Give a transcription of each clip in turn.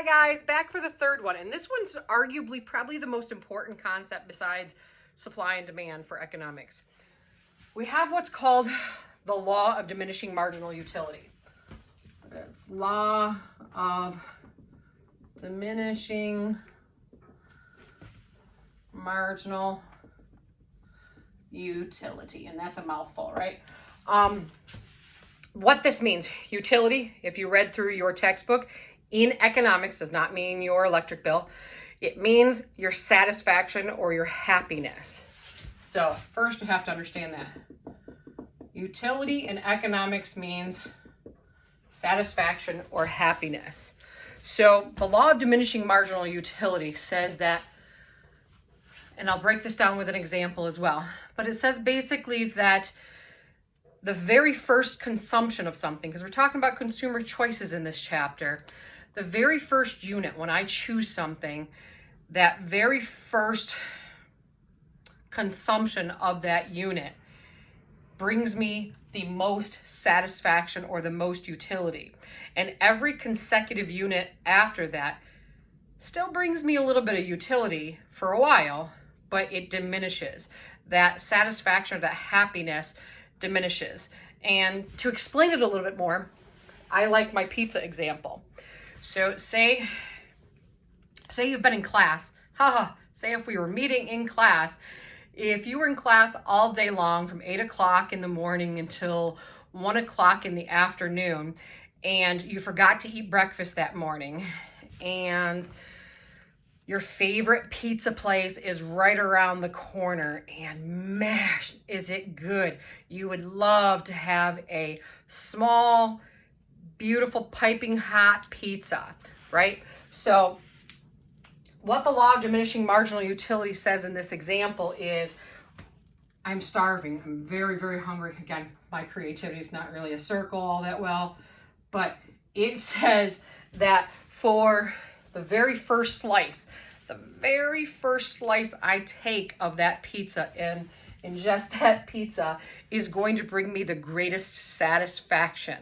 Hi guys, back for the third one, and this one's arguably probably the most important concept besides supply and demand for economics. We have what's called the law of diminishing marginal utility. It's law of diminishing marginal utility, and that's a mouthful, right? What this means, utility, if you read through your textbook, in economics does not mean your electric bill. It means your satisfaction or your happiness. So first you have to understand that. Utility in economics means satisfaction or happiness. So the law of diminishing marginal utility says that, and I'll break this down with an example as well, but it says basically that the very first consumption of something, because we're talking about consumer choices in this chapter, the very first unit, when I choose something, that very first consumption of that unit brings me the most satisfaction or the most utility. And every consecutive unit after that still brings me a little bit of utility for a while, but it diminishes. That satisfaction or that happiness diminishes. And to explain it a little bit more, I like my pizza example. So say you've been in class, say if we were meeting in class, if you were in class all day long from 8 o'clock in the morning until 1 o'clock in the afternoon, and you forgot to eat breakfast that morning, and your favorite pizza place is right around the corner, and mash, is it good. You would love to have a small, beautiful, piping hot pizza, right? So what the law of diminishing marginal utility says in this example is, I'm starving, I'm very, very hungry. Again, my creativity is not really a circle all that well, but it says that for the very first slice I take of that pizza and ingest that pizza is going to bring me the greatest satisfaction.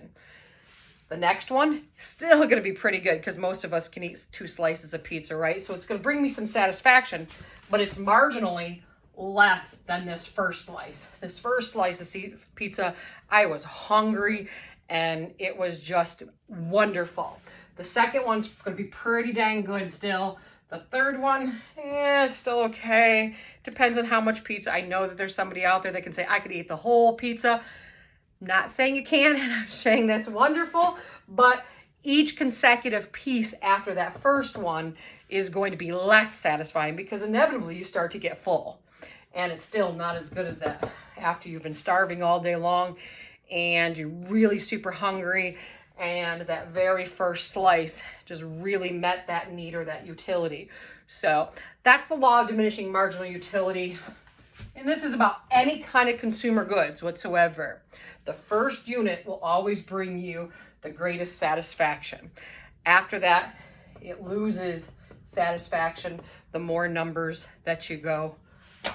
The next one, still going to be pretty good because most of us can eat 2 slices of pizza, right? So it's going to bring me some satisfaction, but it's marginally less than this first slice. This first slice of pizza, I was hungry and it was just wonderful. The second one's going to be pretty dang good still. The third one, it's still okay. Depends on how much pizza. I know that there's somebody out there that can say, I could eat the whole pizza. Not saying you can, and I'm saying that's wonderful, but each consecutive piece after that first one is going to be less satisfying because inevitably you start to get full. And it's still not as good as that after you've been starving all day long and you're really super hungry and that very first slice just really met that need or that utility. So that's the law of diminishing marginal utility. And this is about any kind of consumer goods whatsoever. The first unit will always bring you the greatest satisfaction. After that, it loses satisfaction the more numbers that you go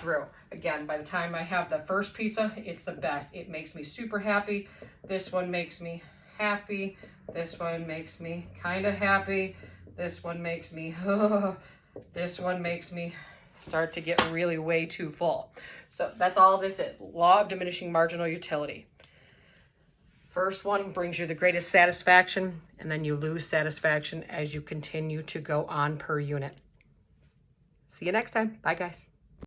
through. Again, by the time I have the first pizza, it's the best. It makes me super happy. This one makes me happy. This one makes me kind of happy. This one makes me, this one makes me start to get really way too full. So that's all this is. Law of diminishing marginal utility. First one brings you the greatest satisfaction, and then you lose satisfaction as you continue to go on per unit. See you next time. Bye, guys.